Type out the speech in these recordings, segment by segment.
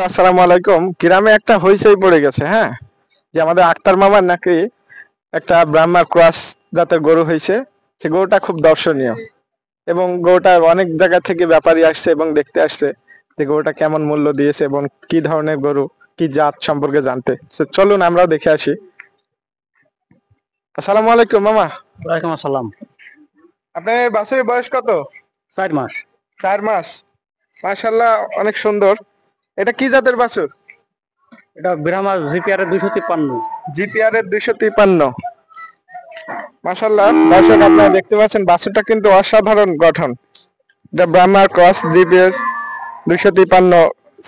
আসসালামু আলাইকুম। গ্রামে একটা হইচই পড়ে গেছে, হ্যাঁ, যে আমাদের আক্তার মামার নাকি একটা ব্রাহ্মা ক্রস জাতের গরু হয়েছে। সে গরুটা খুব দর্শনীয় এবং গরুটা অনেক জায়গা থেকে ব্যাপারী আসছে এবং দেখতে আসছে যে গরুটা কেমন মূল্য দিয়েছে এবং কি ধরনের গরু, কি জাত সম্পর্কে জানতে। চলুন আমরাও দেখে আসি। আসসালামু আলাইকুম মামা। ওয়ালাইকুম আসসালাম। আপনার বাছুরের বয়স কত? 4 মাস। 4 মাস। মাশাআল্লাহ, অনেক সুন্দর। এটা কি জাতের বাছুর? এটা ব্রাহ্মা জিপিআর 253। জিপিআর এর 253। মাশাআল্লাহ, দর্শক আপনারা দেখতে পাচ্ছেন বাছুরটা কিন্তু অসাধারণ গঠন। এটা Brahma cross GPS 253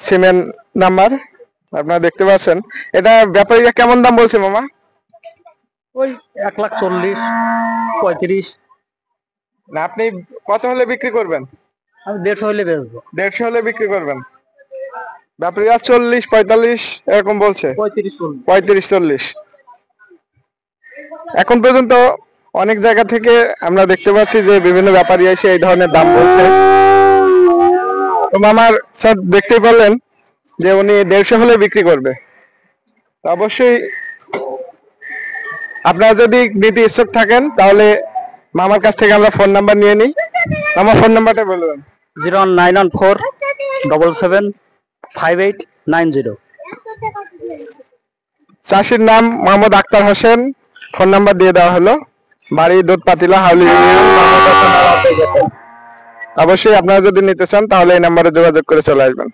cement number. আপনারা দেখতে পাচ্ছেন। এটা ব্যাপারীরা কেমন দাম বলছে মামা? ওই 1,40,000 35। না, আপনি কত হলে বিক্রি করবেন? আমি 150 হলে বেচবো। 150 হলে বিক্রি করবেন। ব্যাপারীরা 40 45 এরকম বলছে। 35 40। 35 40। এখন পর্যন্ত অনেক জায়গা থেকে আমরা দেখতে পাচ্ছি যে বিভিন্ন ব্যাপারী এসে এই ধরনের দাম বলছে। তো মামার স্যার দেখতেই পারলেন যে উনি 150 হলে বিক্রি করবে। তো অবশ্যই আপনারা যদি নিতে ইচ্ছুক থাকেন তাহলে মামার কাছ থেকে আমরা ফোন নাম্বার নিয়ে নিই। আমার ফোন নাম্বারটা বলবেন? 09147758890। চাষির নাম মোহাম্মদ আক্তার হোসেন। ফোন নাম্বার দিয়ে দেওয়া হলো। বাড়ি দুধ পাতিলা, হাউলি ইউনিয়ন। অবশ্যই আপনারা যদি নিতে চান তাহলে এই নাম্বারে যোগাযোগ করে চলে আসবেন।